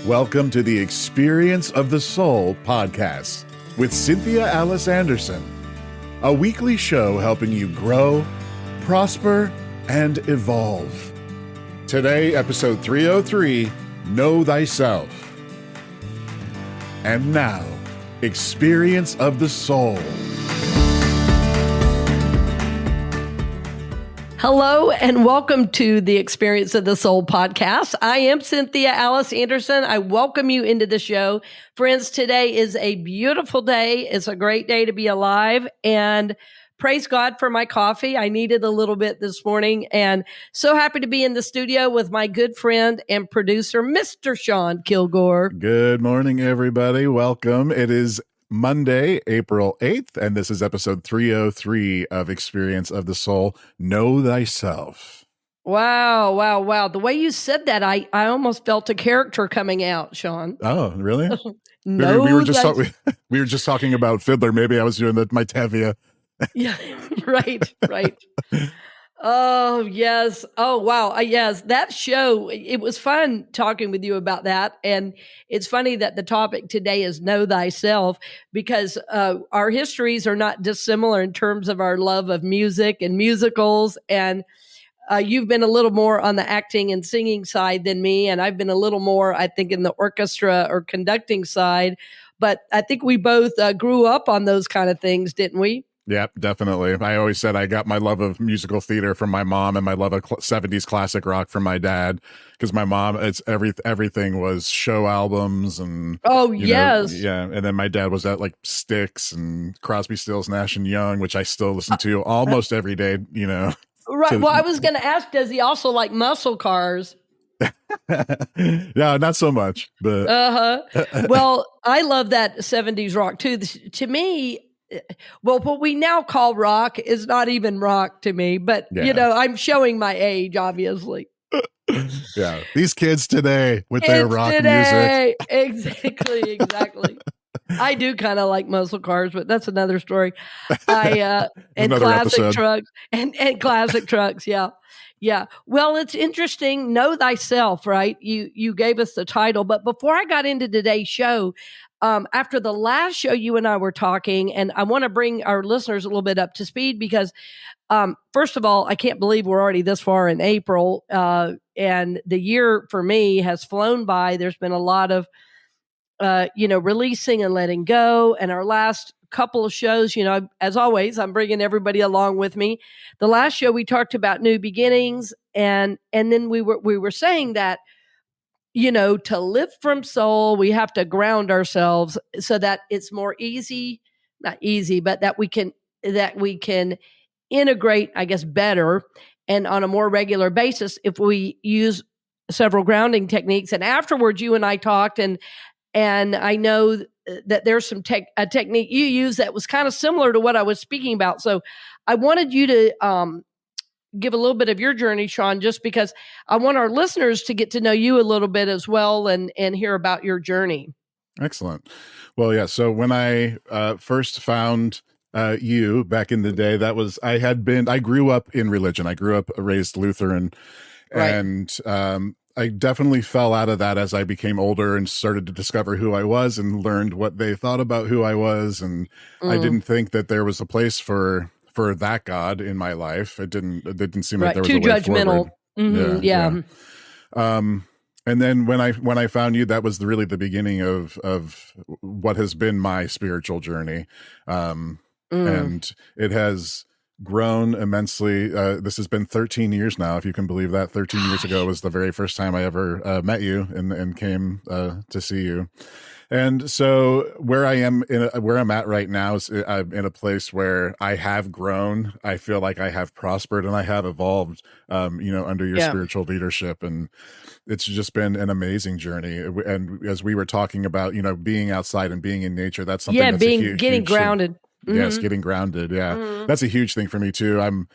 Welcome to the Experience of the Soul podcast with Cynthia Alice Anderson, a weekly show helping you grow, prosper, and evolve. Today, episode 303, Know Thyself. And now, Experience of the Soul. Hello and welcome to the Experience of the Soul podcast. I am Cynthia Alice Anderson. I welcome you into the show. Friends, today is a beautiful day. It's a great day to be alive, and praise God for my coffee. I needed a little bit this morning, and so happy to be in the studio with my good friend and producer, Mr. Sean Kilgore. Good morning, everybody. Welcome. It is Monday, April 8th, and this is episode 303 of Experience of the Soul, Know Thyself. Wow. The way you said that, I almost felt a character coming out, Sean. Oh, really? No, we were just talking about Fiddler. Maybe I was doing my Tevye. Yeah, right. Oh, yes. Oh, wow. Yes, that show, it was fun talking with you about that. And it's funny that the topic today is Know Thyself, because our histories are not dissimilar in terms of our love of music and musicals. And you've been a little more on the acting and singing side than me. And I've been a little more, I think, in the orchestra or conducting side. But I think we both grew up on those kind of things, didn't we? Yep, definitely. I always said I got my love of musical theater from my mom and my love of 70s classic rock from my dad, because my mom, everything was show albums and yes. And then my dad was at like Styx and Crosby, Stills, Nash and Young, which I still listen to almost every day. Right. Well, I was going to ask, does he also like muscle cars? Yeah, not so much, but Well, I love that 70s rock too. To me, well, what we now call rock is not even rock to me, but I'm showing my age, obviously. Yeah, these kids today with their rock music. Exactly. I do kind of like muscle cars, but that's another story. And classic episode. Trucks and classic trucks. Yeah. Well, it's interesting. Know Thyself, right? You gave us the title, but before I got into today's show, after the last show, you and I were talking, and I want to bring our listeners a little bit up to speed because, first of all, I can't believe we're already this far in April, and the year for me has flown by. There's been a lot of, releasing and letting go, and our last couple of shows, as always, I'm bringing everybody along with me. The last show we talked about new beginnings, and then we were saying that, to live from soul, we have to ground ourselves so that it's more not easy, but that we can integrate, I guess, better and on a more regular basis if we use several grounding techniques. And afterwards, you and I talked, and I know that there's some a technique you use that was kind of similar to what I was speaking about. So I wanted you to give a little bit of your journey, Sean, just because I want our listeners to get to know you a little bit as well and hear about your journey. Excellent. Well, yeah. So when I first found you back in the day, I grew up in religion. I grew up raised Lutheran, right. And I definitely fell out of that as I became older and started to discover who I was and learned what they thought about who I was. And I didn't think that there was a place for that God in my life. It didn't seem like there was too a way judgmental. Forward. Yeah. And then when I found you, that was really the beginning of what has been my spiritual journey. And it has grown immensely. This has been 13 years now, if you can believe that. 13 years ago was the very first time I ever met you and came to see you. And so where I'm at right now is I'm in a place where I have grown. I feel like I have prospered and I have evolved, under your spiritual leadership. And it's just been an amazing journey. And as we were talking about, being outside and being in nature, that's something that's getting grounded. Yes, getting grounded. Yeah, that's a huge thing for me too. I'm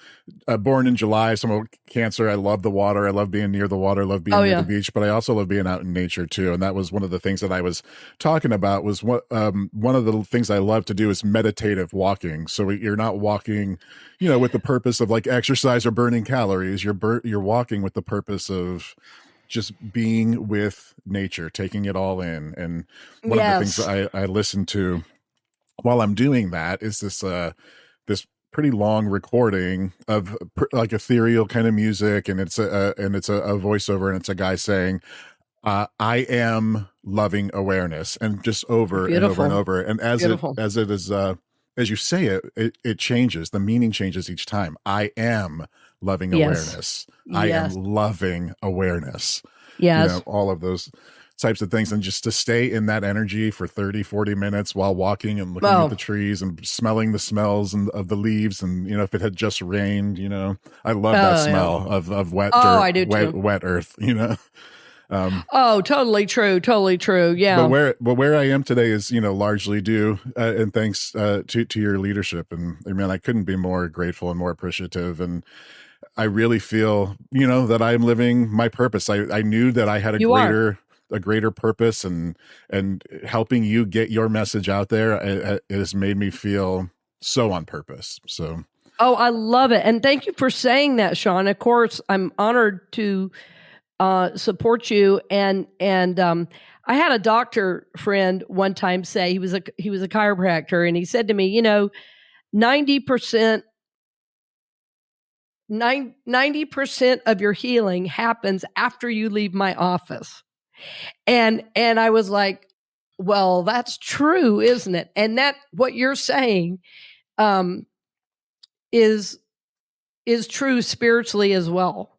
born in July, so I'm Cancer. I love the water. I love being near the water. I love being near the beach, but I also love being out in nature too. And that was one of the things that I was talking about. Was one of the things I love to do is meditative walking. So you're not walking, with the purpose of like exercise or burning calories. You're walking with the purpose of just being with nature, taking it all in. And one of the things that I listen to while I'm doing that is this pretty long recording of like ethereal kind of music, and it's a voiceover, and it's a guy saying, I am loving awareness, and just over and over and over. And as it is, as you say it changes. The meaning changes each time. I am loving awareness. I am loving awareness. All of those types of things. And just to stay in that energy for 30, 40 minutes while walking and looking at the trees and smelling the smells of the leaves. And, if it had just rained, I love that smell of wet dirt, I do wet earth, totally true. Totally true. Yeah. But where I am today is, largely due and thanks to your leadership. And I mean, I couldn't be more grateful and more appreciative. And I really feel, that I'm living my purpose. I knew that I had a greater purpose, and helping you get your message out there, it has made me feel so on purpose. So. Oh, I love it. And thank you for saying that, Sean. Of course, I'm honored to support you. And I had a doctor friend one time say, he was a chiropractor, and he said to me, 90% of your healing happens after you leave my office. And I was like, well, that's true, isn't it? And that what you're saying is true spiritually as well,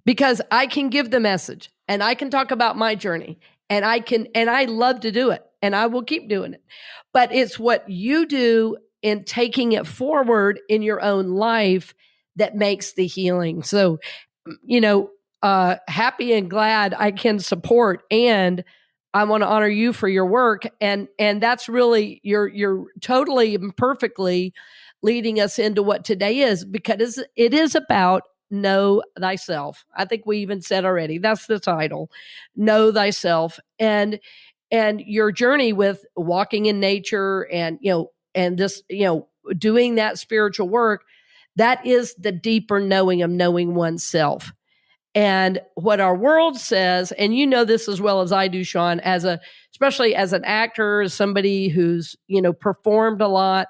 because I can give the message and I can talk about my journey, and I love to do it, and I will keep doing it. But it's what you do in taking it forward in your own life that makes the healing. So, happy and glad I can support, and I want to honor you for your work. And that's really, you're totally and perfectly leading us into what today is, because it is about know thyself. I think we even said already, that's the title, know thyself. And your journey with walking in nature and, and just, doing that spiritual work, that is the deeper knowing of knowing oneself. And what our world says, and this as well as I do, Sean, especially as an actor, as somebody who's, performed a lot,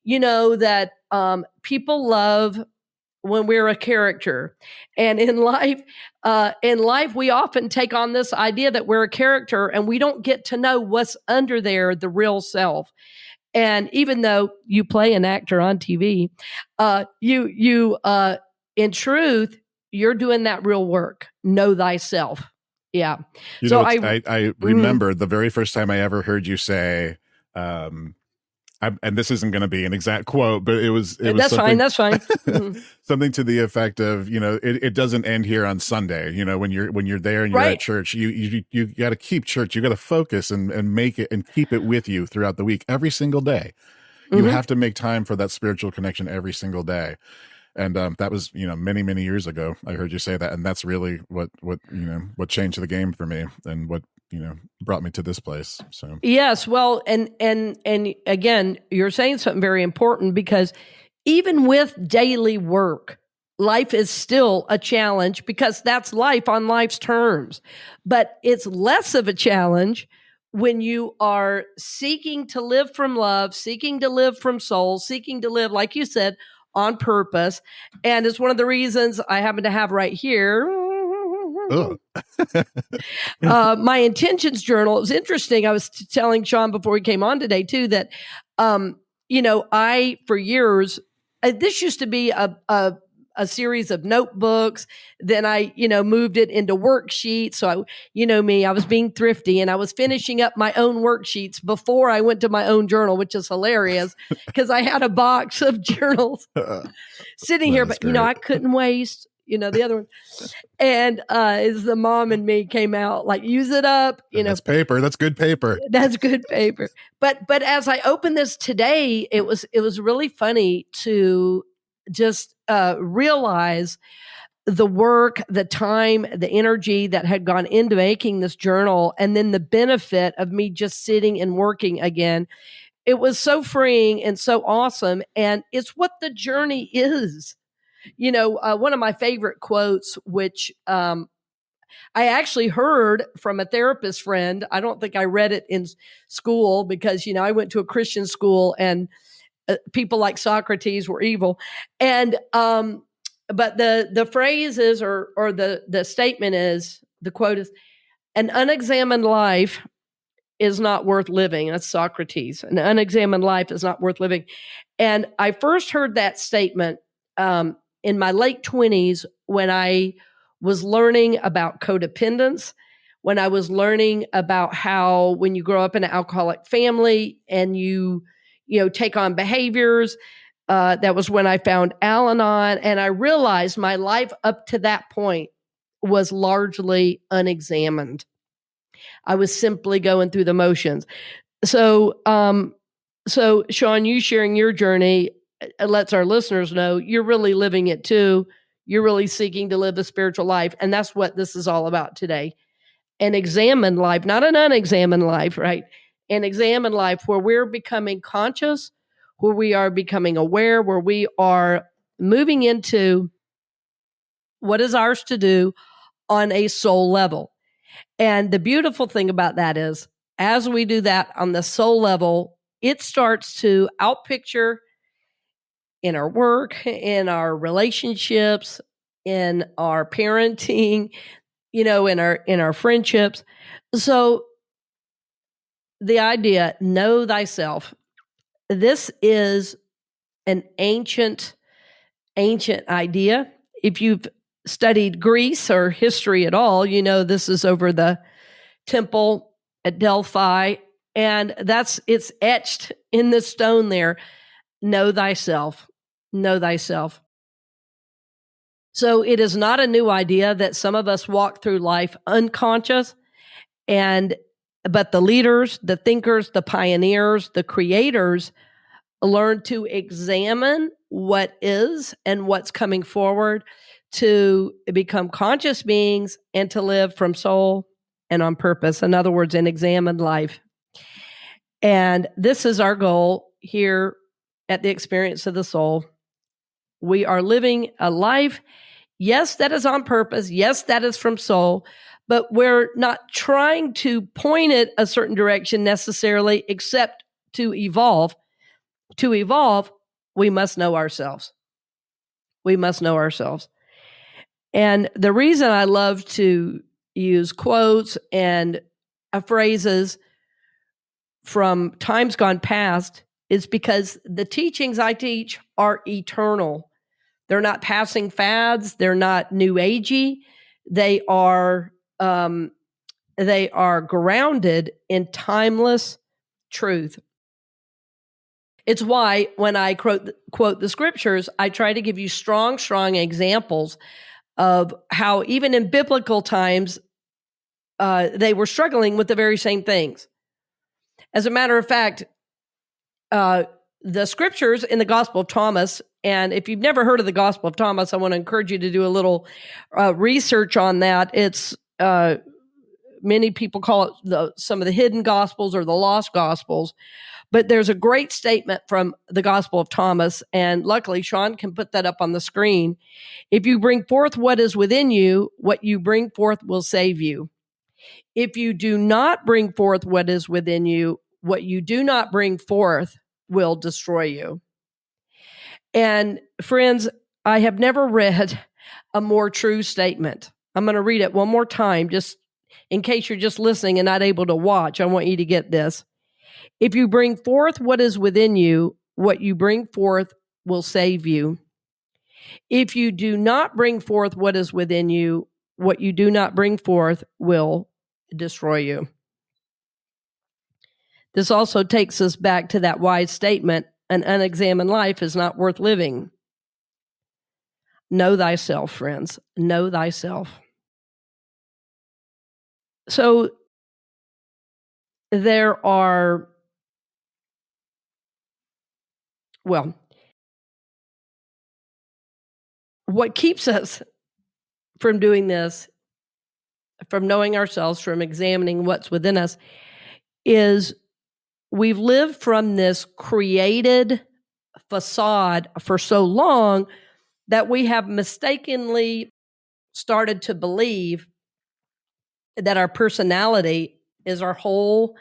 that people love when we're a character. And in life, we often take on this idea that we're a character, and we don't get to know what's under there, the real self. And even though you play an actor on TV, you in truth, you're doing that real work. Know thyself. Yeah. I remember the very first time I ever heard you say, and this isn't going to be an exact quote, but it was that's fine. That's fine. Something to the effect of, it doesn't end here on Sunday. When you're there and you're at church, you got to keep church. You got to focus and make it and keep it with you throughout the week, every single day. You have to make time for that spiritual connection every single day. And that was, many, many years ago. I heard you say that, and that's really what changed the game for me, and what brought me to this place. So yes, well, and again, you're saying something very important, because even with daily work, life is still a challenge, because that's life on life's terms. But it's less of a challenge when you are seeking to live from love, seeking to live from soul, seeking to live, like you said, on purpose. And it's one of the reasons I happen to have right here my intentions journal. It was interesting. I was telling Sean before we came on today too, that I, for years, this used to be a series of notebooks. Then I, moved it into worksheets. So I was being thrifty, and I was finishing up my own worksheets before I went to my own journal, which is hilarious, because I had a box of journals sitting here, but great. I couldn't waste, the other one. And as the mom and me came out, like, use it up, That's paper. That's good paper. That's good paper. But as I opened this today, it was really funny to just realize the work, the time, the energy that had gone into making this journal, and then the benefit of me just sitting and working again. It was so freeing and so awesome. And it's what the journey is. One of my favorite quotes, which I actually heard from a therapist friend. I don't think I read it in school because, I went to a Christian school and people like Socrates were evil. And, but the phrase is, or the statement is, the quote is, an unexamined life is not worth living. That's Socrates. An unexamined life is not worth living. And I first heard that statement in my late 20s when I was learning about codependence, when I was learning about how when you grow up in an alcoholic family and you take on behaviors, that was when I found Al-Anon, and I realized my life up to that point was largely unexamined. I was simply going through the motions. So, Sean, you sharing your journey lets our listeners know you're really living it too. You're really seeking to live a spiritual life. And that's what this is all about today. An examined life, not an unexamined life, right? An examined life where we're becoming conscious, where we are becoming aware, where we are moving into what is ours to do on a soul level. And the beautiful thing about that is, as we do that on the soul level, it starts to outpicture in our work, in our relationships, in our parenting, in our friendships. So the idea, know thyself, this is an ancient idea. If you've studied Greece or history at all, this is over the temple at Delphi, and it's etched in the stone there. Know thyself. Know thyself. So it is not a new idea that some of us walk through life unconscious, but the leaders, the thinkers, the pioneers, the creators learn to examine what is and what's coming forward to become conscious beings and to live from soul and on purpose. In other words, an examined life. And this is our goal here at the Experience of the Soul. We are living a life, yes, that is on purpose. Yes, that is from soul, but we're not trying to point it a certain direction necessarily, except to evolve. To evolve, we must know ourselves. We must know ourselves. And the reason I love to use quotes and phrases from times gone past is because the teachings I teach are eternal. They're not passing fads. They're not new agey. They are grounded in timeless truth. It's why when I quote the scriptures, I try to give you strong examples of how even in biblical times, they were struggling with the very same things. As a matter of fact, the scriptures in the Gospel of Thomas, and if you've never heard of the Gospel of Thomas, I want to encourage you to do a little research on that. It's many people call it some of the hidden Gospels or the lost Gospels. But there's a great statement from the Gospel of Thomas, and luckily Sean can put that up on the screen. If you bring forth what is within you, what you bring forth will save you. If you do not bring forth what is within you, what you do not bring forth will destroy you. And friends, I have never read a more true statement. I'm going to read it one more time, just in case you're just listening and not able to watch. I want you to get this. If you bring forth what is within you, what you bring forth will save you. If you do not bring forth what is within you, what you do not bring forth will destroy you. This also takes us back to that wise statement, an unexamined life is not worth living. Know thyself, friends. Know thyself. So there are, what keeps us from doing this, from knowing ourselves, from examining what's within us, is we've lived from this created facade for so long that we have mistakenly started to believe that our personality is our whole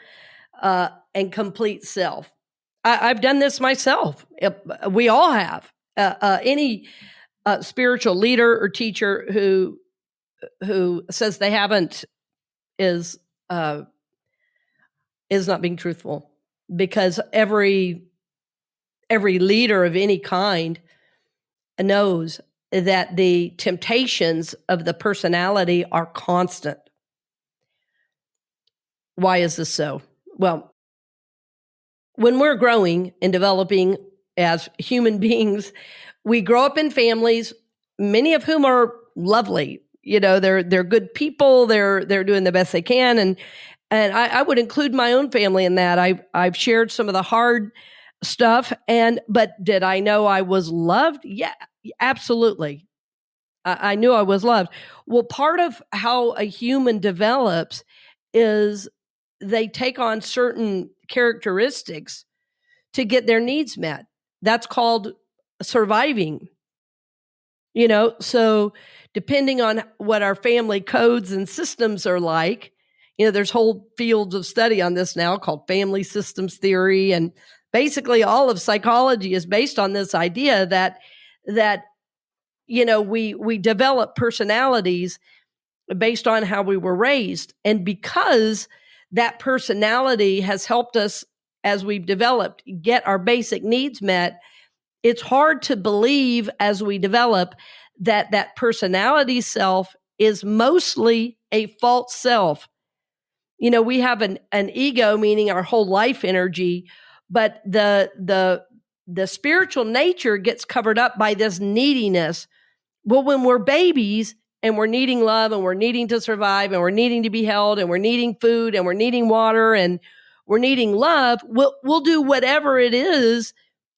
and complete self. I've done this myself. We all have. Any spiritual leader or teacher who says they haven't is not being truthful, because every leader of any kind knows that the temptations of the personality are constant. Why is this so? Well, when we're growing and developing as human beings, we grow up in families, many of whom are lovely. They're good people. They're doing the best they can, and I would include my own family in that. I've shared some of the hard stuff, but did I know I was loved? Yeah, absolutely. I knew I was loved. Well, part of how a human develops is they take on certain characteristics to get their needs met. That's called surviving. So depending on what our family codes and systems are like, there's whole fields of study on this now called family systems theory. And basically all of psychology is based on this idea that we develop personalities based on how we were raised. And because that personality has helped us as we've developed get our basic needs met, it's hard to believe as we develop that personality self is mostly a false self. We have an ego, meaning our whole life energy, but the spiritual nature gets covered up by this neediness. Well, when we're babies and we're needing love and we're needing to survive and we're needing to be held and we're needing food and we're needing water and we're needing love, we'll do whatever it is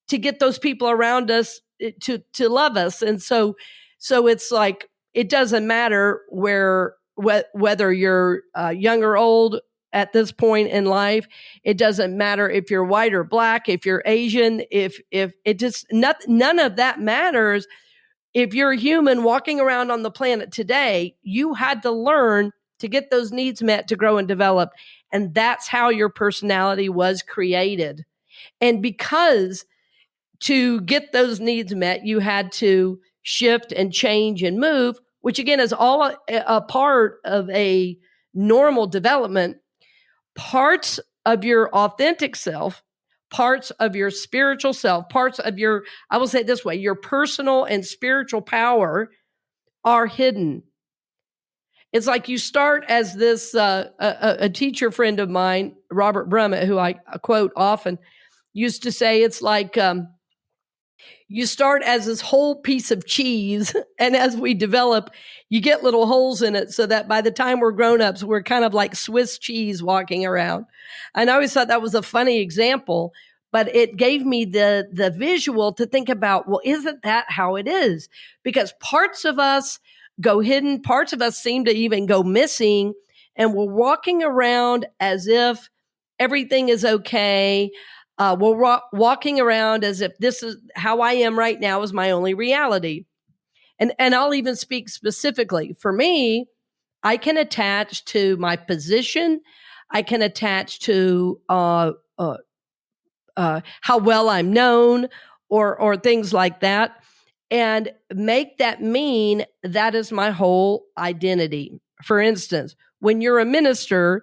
to get those people around us to love us. And so it's like, it doesn't matter whether you're young or old at this point in life. It doesn't matter if you're white or black, if you're Asian, if it just, none of that matters. If you're a human walking around on the planet today, you had to learn to get those needs met to grow and develop. And that's how your personality was created. And because to get those needs met, you had to shift and change and move, which again is all a part of a normal development. Parts of your authentic self, parts of your spiritual self, parts of your, I will say it this way, your personal and spiritual power are hidden. It's like you start as this, a teacher friend of mine, Robert Brummett, who I quote often, used to say, it's like, you start as this whole piece of cheese, and as we develop, you get little holes in it so that by the time we're grown-ups, we're kind of like Swiss cheese walking around. And I always thought that was a funny example, but it gave me the visual to think about, well, isn't that how it is? Because parts of us go hidden, parts of us seem to even go missing, and we're walking around as if everything is okay. We're walking around as if this is how I am right now is my only reality. And I'll even speak specifically. For me, I can attach to my position. I can attach to how well I'm known or things like that, and make that mean that is my whole identity. For instance, when you're a minister,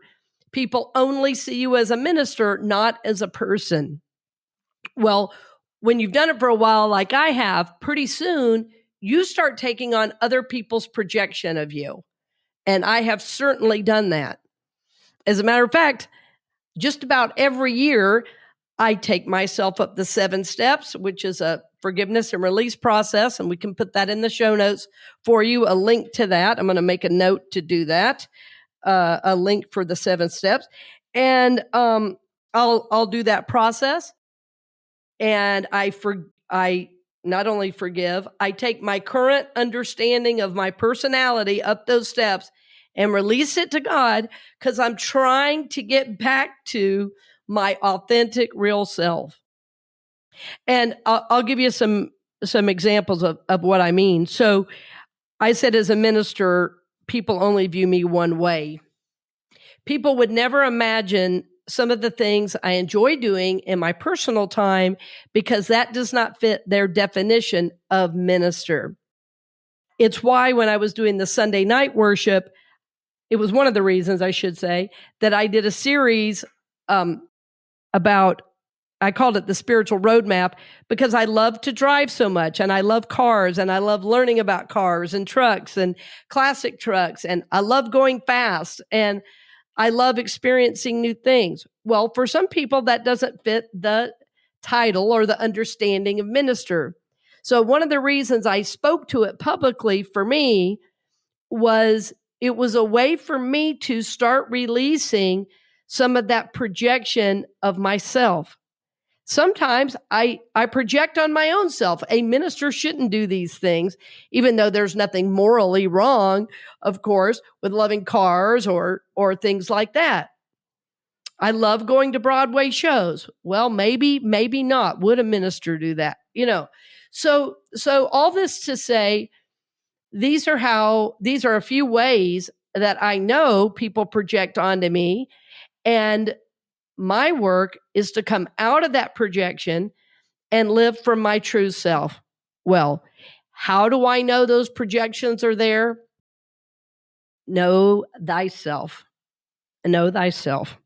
people only see you as a minister, not as a person. Well, when you've done it for a while, like I have, pretty soon you start taking on other people's projection of you. And I have certainly done that. As a matter of fact, just about every year, I take myself up the 7 steps, which is a forgiveness and release process. And we can put that in the show notes for you, a link to that. I'm going to make a note to do that, a link for the 7 steps. And I'll do that process. And I not only forgive, I take my current understanding of my personality up those steps and release it to God, because I'm trying to get back to my authentic, real self. And I'll give you some examples of what I mean. So I said, as a minister, people only view me one way. people would never imagine some of the things I enjoy doing in my personal time because that does not fit their definition of minister. It's why when I was doing the Sunday night worship, it was one of the reasons, I should say, that I did a series about, I called it the spiritual roadmap, because I love to drive so much and I love cars and I love learning about cars and trucks and classic trucks. And I love going fast and I love experiencing new things. Well, for some people, that doesn't fit the title or the understanding of minister. So one of the reasons I spoke to it publicly for me was it was a way for me to start releasing some of that projection of myself. Sometimes I project on my own self. A minister shouldn't do these things, even though there's nothing morally wrong, of course, with loving cars or things like that. I love going to Broadway shows. Well, maybe not. Would a minister do that? So all this to say, these are a few ways that I know people project onto me, and my work is to come out of that projection and live from my true self. Well, how do I know those projections are there? Know thyself. Know thyself.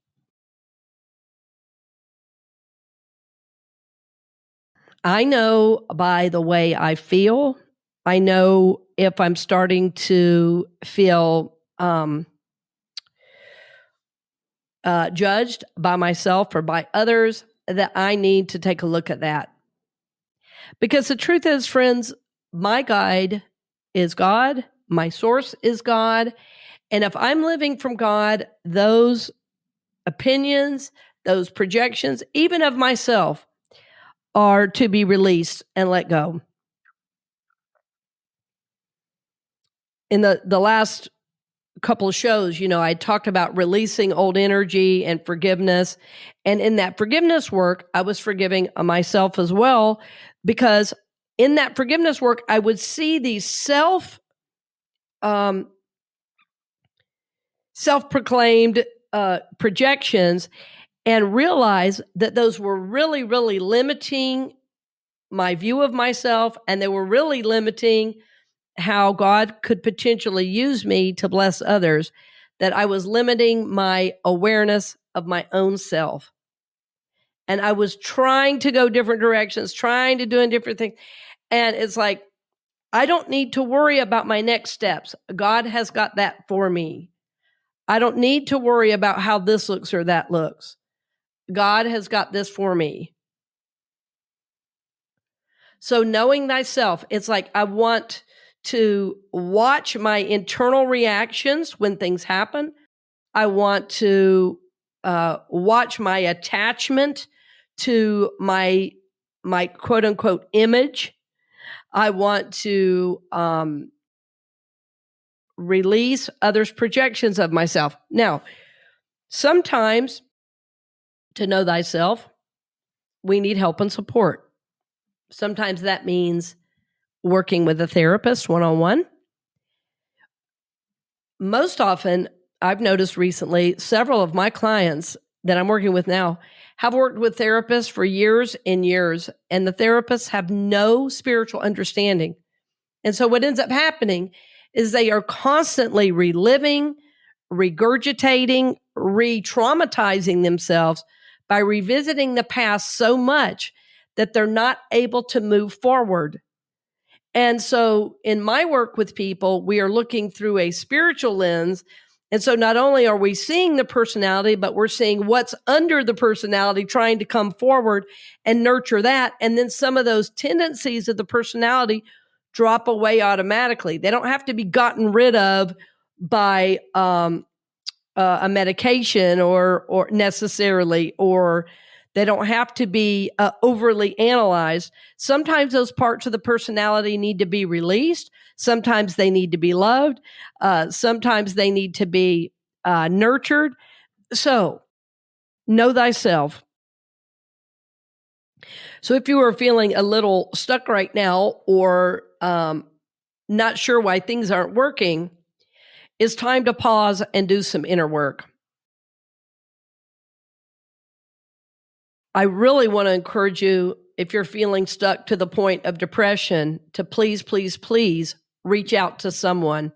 I know by the way I feel. I know if I'm starting to feel judged by myself or by others, that I need to take a look at that. Because the truth is, friends, my guide is God, my source is God. And if I'm living from God, those opinions, those projections, even of myself, are to be released and let go. In the last couple of shows, I talked about releasing old energy and forgiveness. And in that forgiveness work, I was forgiving myself as well, because in that forgiveness work, I would see these self-proclaimed projections and realize that those were really, really limiting my view of myself, and they were really limiting how God could potentially use me to bless others, that I was limiting my awareness of my own self. And I was trying to go different directions, trying to do different things. And it's like, I don't need to worry about my next steps. God has got that for me. I don't need to worry about how this looks or that looks. God has got this for me. So knowing thyself, it's like I want to watch my internal reactions when things happen. I want to watch my attachment to my quote unquote image. I want to release others' projections of myself. Now, sometimes to know thyself, we need help and support. Sometimes that means working with a therapist one-on-one. Most often, I've noticed recently, several of my clients that I'm working with now have worked with therapists for years and years, and the therapists have no spiritual understanding. And so what ends up happening is they are constantly reliving, regurgitating, re-traumatizing themselves by revisiting the past so much that they're not able to move forward. And so in my work with people, we are looking through a spiritual lens. And so not only are we seeing the personality, but we're seeing what's under the personality, trying to come forward and nurture that. And then some of those tendencies of the personality drop away automatically. They don't have to be gotten rid of by a medication or necessarily, or they don't have to be overly analyzed. Sometimes those parts of the personality need to be released. Sometimes they need to be loved. Sometimes they need to be nurtured. So, know thyself. So if you are feeling a little stuck right now or not sure why things aren't working, it's time to pause and do some inner work. I really want to encourage you, if you're feeling stuck to the point of depression, to please, please, please reach out to someone.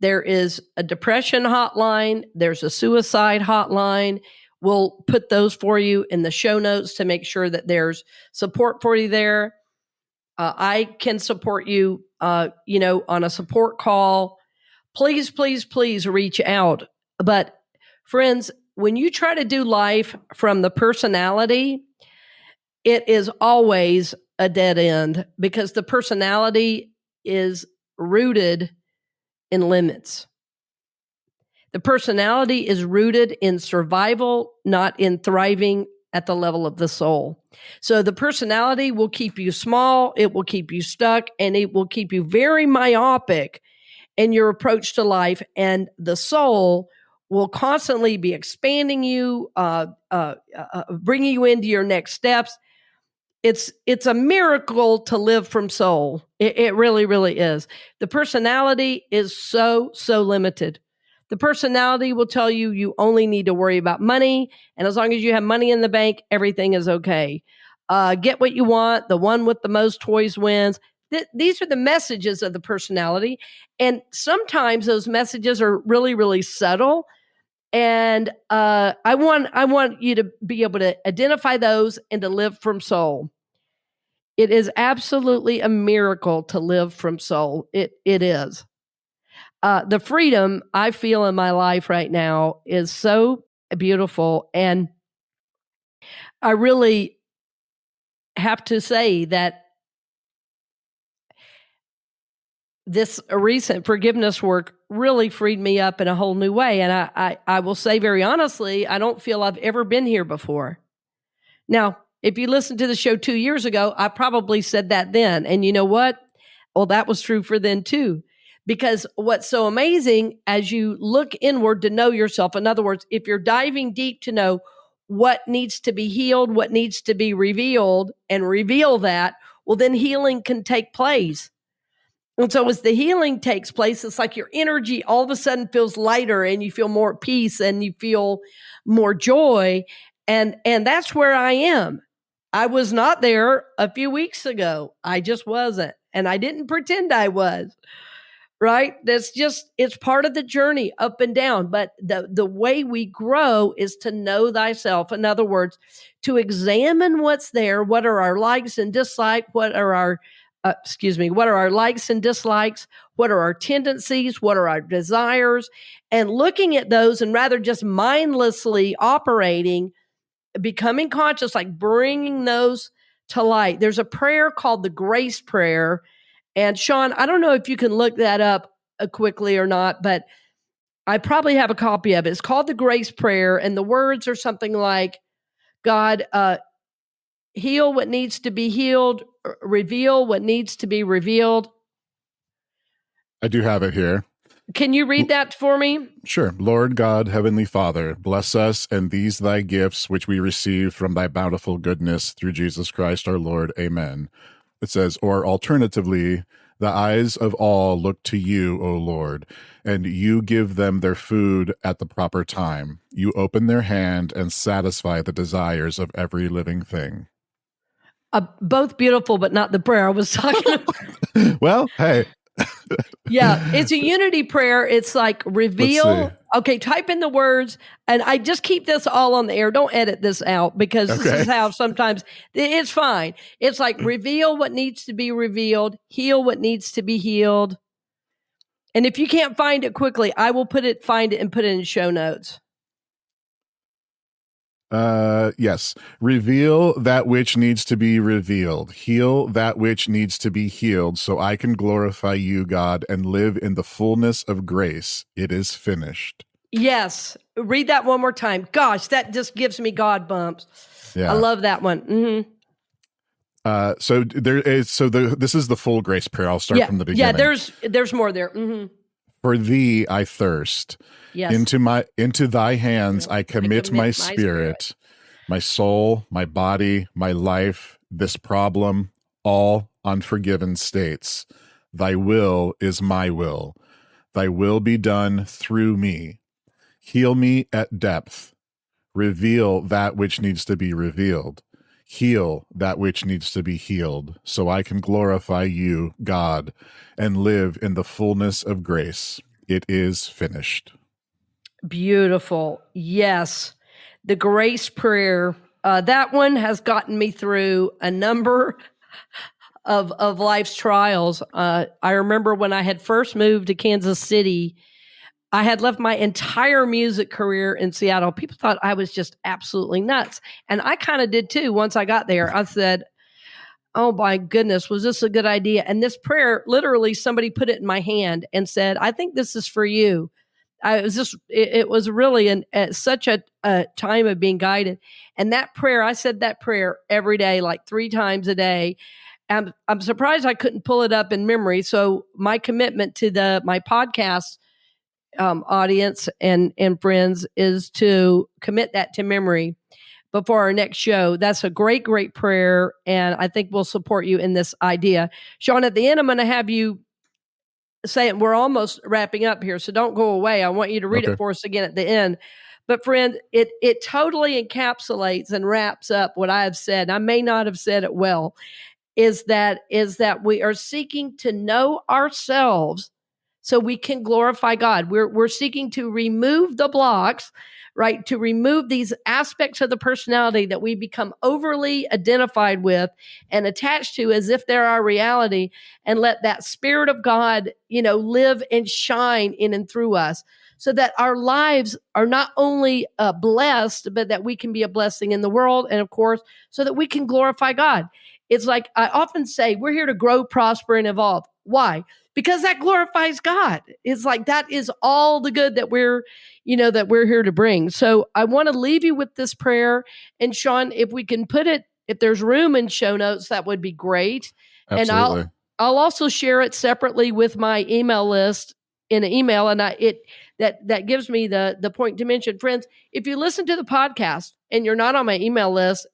There is a depression hotline. There's a suicide hotline. We'll put those for you in the show notes to make sure that there's support for you there. I can support you, on a support call. Please, please, please reach out. But friends, when you try to do life from the personality, it is always a dead end because the personality is rooted in limits. The personality is rooted in survival, not in thriving at the level of the soul. So the personality will keep you small, it will keep you stuck, and it will keep you very myopic in your approach to life. And the soul will constantly be expanding you, bringing you into your next steps. It's a miracle to live from soul. It really, really is. The personality is so limited. The personality will tell you you only need to worry about money, and as long as you have money in the bank, everything is okay. Get what you want. The one with the most toys wins. These are the messages of the personality, and sometimes those messages are really, really subtle. And I want you to be able to identify those and to live from soul. It is absolutely a miracle to live from soul. It is. The freedom I feel in my life right now is so beautiful. And I really have to say that this recent forgiveness work really freed me up in a whole new way. And I will say very honestly, I don't feel I've ever been here before. Now, if you listened to the show 2 years ago, I probably said that then. And you know what? Well, that was true for then too. Because what's so amazing as you look inward to know yourself, in other words, if you're diving deep to know what needs to be healed, what needs to be revealed, and reveal that, well, then healing can take place. And so as the healing takes place, it's like your energy all of a sudden feels lighter and you feel more at peace and you feel more joy. And that's where I am. I was not there a few weeks ago. I just wasn't. And I didn't pretend I was. Right? It's part of the journey up and down. But the way we grow is to know thyself. In other words, to examine what's there. What are our likes and dislikes? What are our likes and dislikes? What are our tendencies? What are our desires? And looking at those and rather just mindlessly operating, becoming conscious, like bringing those to light. There's a prayer called the grace prayer. And Sean, I don't know if you can look that up quickly or not, but I probably have a copy of it. It's called the Grace Prayer, and the words are something like, God, heal what needs to be healed, reveal what needs to be revealed. I do have it here. Can you read that for me? Sure. Lord God, Heavenly Father, bless us and these thy gifts, which we receive from thy bountiful goodness through Jesus Christ our Lord. Amen. It says, or alternatively, the eyes of all look to you, O Lord, and you give them their food at the proper time. You open their hand and satisfy the desires of every living thing. Both beautiful, but not the prayer I was talking about. Well, hey. Yeah, it's a unity prayer. It's like reveal. Okay, type in the words, and I just keep this all on the air. Don't edit this out because this is how sometimes it's fine. It's like reveal what needs to be revealed, heal what needs to be healed. And if you can't find it quickly, I will find it and put it in show notes. Yes. Reveal that which needs to be revealed. Heal that which needs to be healed, so I can glorify you, God, and live in the fullness of grace. It is finished. Yes. Read that one more time. Gosh, that just gives me God bumps. Yeah. I love that one. Mm-hmm. This is the full grace prayer. I'll start from the beginning. Yeah, there's more there. Mm-hmm. For thee I thirst. Yes. Into thy hands I commit my spirit, my soul, my body, my life, this problem, all unforgiven states. Thy will is my will. Thy will be done through me. Heal me at depth. reveal that which needs to be revealed, heal that which needs to be healed, so I can glorify you, God, and live in the fullness of grace. It is finished. Beautiful. Yes. The grace prayer. That one has gotten me through a number of life's trials. I remember when I had first moved to Kansas City, I had left my entire music career in Seattle. People thought I was just absolutely nuts. And I kind of did too. Once I got there, I said, oh my goodness, was this a good idea? And this prayer, literally somebody put it in my hand and said, I think this is for you. It was really such a time of being guided. And that prayer, I said that prayer every day, like 3 times a day. I'm surprised I couldn't pull it up in memory. So my commitment to my podcast audience and friends is to commit that to memory before our next show. That's a great, great prayer. And I think we'll support you in this idea. Sean, at the end, I'm going to have you say it. We're almost wrapping up here, so don't go away. I want you to read it for us again at the end. But friend, it totally encapsulates and wraps up what I have said. I may not have said it well, is that we are seeking to know ourselves so we can glorify God. We're seeking to remove the blocks, right? To remove these aspects of the personality that we become overly identified with and attached to as if they're our reality, and let that Spirit of God, live and shine in and through us, so that our lives are not only blessed, but that we can be a blessing in the world. And of course, so that we can glorify God. It's like I often say, we're here to grow, prosper, and evolve. Why? Because that glorifies God. It's like that is all the good that we're here to bring. So I want to leave you with this prayer. And Sean, if we can put it, if there's room in show notes, that would be great. Absolutely. And I'll also share it separately with my email list in an email. And that gives me the point to mention, friends, if you listen to the podcast and you're not on my email list,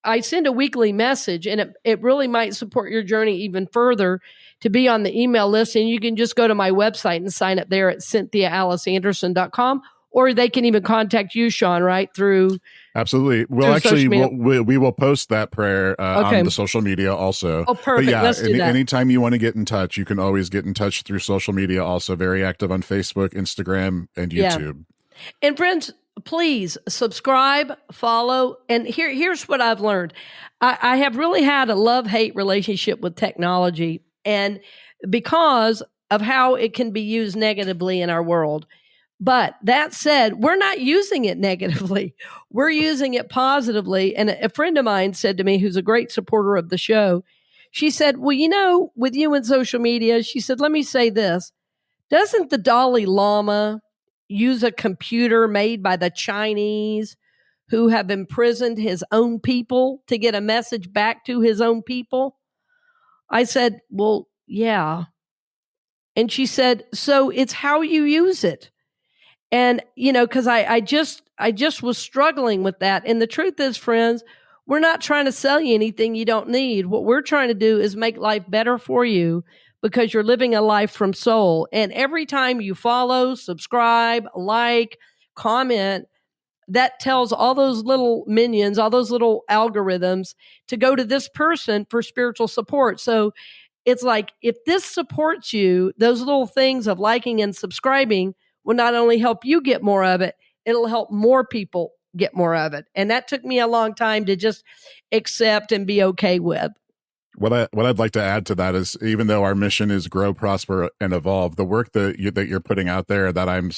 I send a weekly message, and it really might support your journey even further to be on the email list. And you can just go to my website and sign up there at CynthiaAliceAnderson.com, or they can even contact you, Sean, right? Through Absolutely. Well, actually, we will post that prayer on the social media also. Oh, perfect. But yeah, let's do that. Anytime you want to get in touch, you can always get in touch through social media also. Very active on Facebook, Instagram, and YouTube. Yeah. And friends, please subscribe, follow. And here's what I've learned. I have really had a love-hate relationship with technology, and because of how it can be used negatively in our world. But that said, we're not using it negatively. We're using it positively. And a friend of mine said to me, who's a great supporter of the show, she said, well, with you and social media, she said, let me say this. Doesn't the Dalai Lama use a computer made by the Chinese who have imprisoned his own people to get a message back to his own people? I said, well, yeah. And she said, so it's how you use it. And, because I just was struggling with that. And the truth is, friends, we're not trying to sell you anything you don't need. What we're trying to do is make life better for you, because you're living a life from soul. And every time you follow, subscribe, like, comment, that tells all those little minions, all those little algorithms to go to this person for spiritual support. So it's like, if this supports you, those little things of liking and subscribing will not only help you get more of it, it'll help more people get more of it. And that took me a long time to just accept and be okay with. What I'd like to add to that is, even though our mission is grow, prosper, and evolve, the work that you're putting out there, that I'm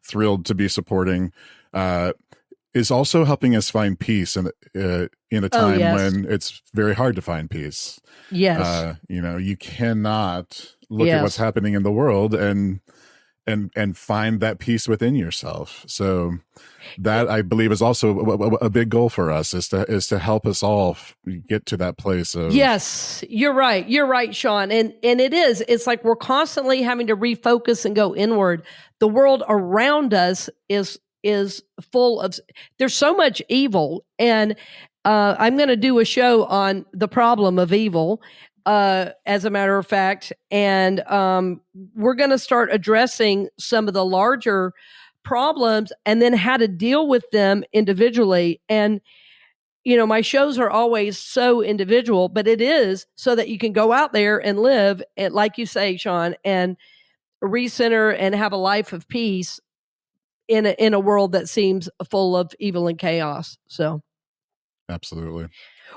thrilled to be supporting, is also helping us find peace in a time when it's very hard to find peace. Yes. You cannot look at what's happening in the world and find that peace within yourself. So that, I believe, is also a big goal for us, is to help us all get to that place of. Yes, you're right, Sean. And it's like we're constantly having to refocus and go inward. The world around us is full of, there's so much evil. And I'm going to do a show on the problem of evil, as a matter of fact. And we're going to start addressing some of the larger problems and then how to deal with them individually. And, my shows are always so individual, but it is so that you can go out there and live, and like you say, Sean, and recenter and have a life of peace in a world that seems full of evil and chaos. So, absolutely.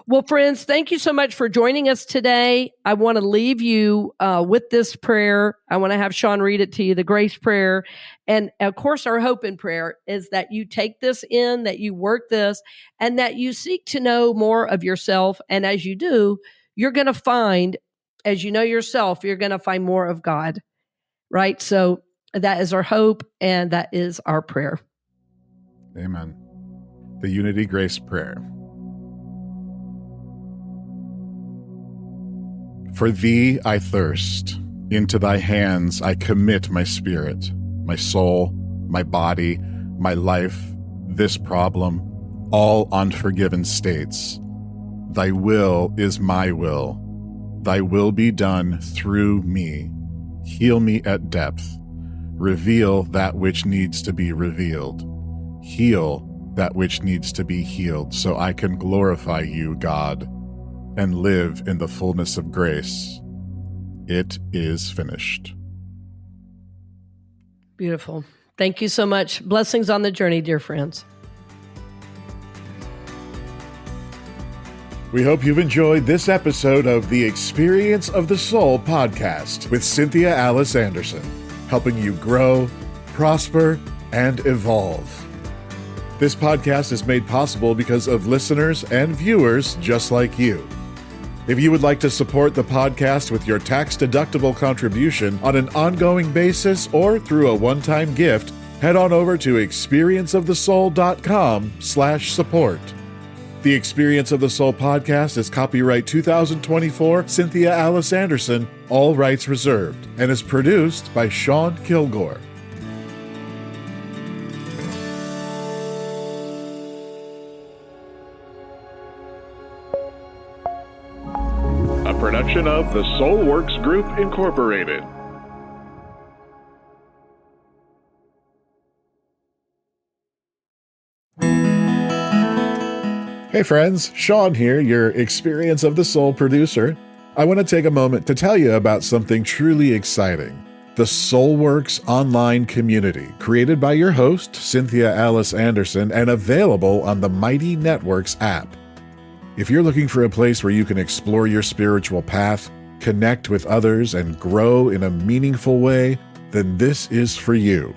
Well, friends, thank you so much for joining us today. I want to leave you with this prayer. I want to have Sean read it to you, the grace prayer. And of course, our hope and prayer is that you take this in, that you work this, and that you seek to know more of yourself. And as you do, you're going to find, as you know yourself, you're going to find more of God, right? So that is our hope, and that is our prayer. Amen. The Unity Grace Prayer. For thee I thirst, into thy hands I commit my spirit, my soul, my body, my life, this problem, all unforgiven states. Thy will is my will. Thy will be done through me. Heal me at depth. Reveal that which needs to be revealed. Heal that which needs to be healed, so I can glorify you, God, and live in the fullness of grace. It is finished. Beautiful. Thank you so much. Blessings on the journey, dear friends. We hope you've enjoyed this episode of the Experience of the Soul podcast with Cynthia Alice Anderson, helping you grow, prosper, and evolve. This podcast is made possible because of listeners and viewers just like you. If you would like to support the podcast with your tax-deductible contribution on an ongoing basis or through a one-time gift, head on over to experienceofthesoul.com/support. The Experience of the Soul podcast is copyright 2024 Cynthia Alice Anderson, all rights reserved, and is produced by Sean Kilgore. A production of the Soulworks Group, Incorporated. Hey friends, Sean here, your Experience of the Soul producer. I want to take a moment to tell you about something truly exciting. The Soulworks online community, created by your host, Cynthia Alice Anderson, and available on the Mighty Networks app. If you're looking for a place where you can explore your spiritual path, connect with others, and grow in a meaningful way, then this is for you.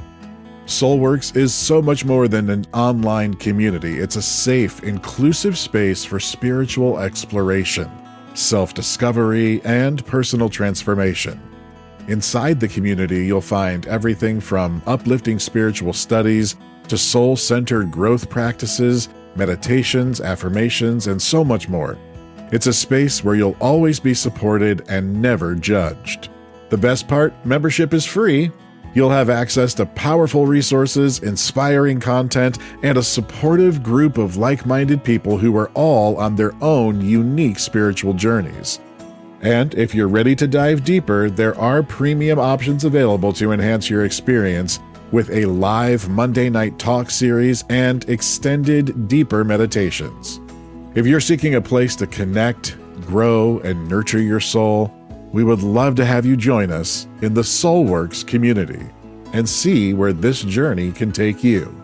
Soulworks is so much more than an online community. It's a safe, inclusive space for spiritual exploration, self-discovery, and personal transformation. Inside the community, you'll find everything from uplifting spiritual studies to soul-centered growth practices, meditations, affirmations, and so much more. It's a space where you'll always be supported and never judged. The best part, membership is free. You'll have access to powerful resources, inspiring content, and a supportive group of like-minded people who are all on their own unique spiritual journeys. And if you're ready to dive deeper, there are premium options available to enhance your experience, with a live Monday night talk series and extended, deeper meditations. If you're seeking a place to connect, grow, and nurture your soul, we would love to have you join us in the Soulworks community and see where this journey can take you.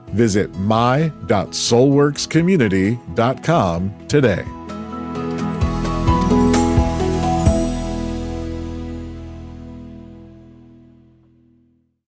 Visit my.soulworkscommunity.com today.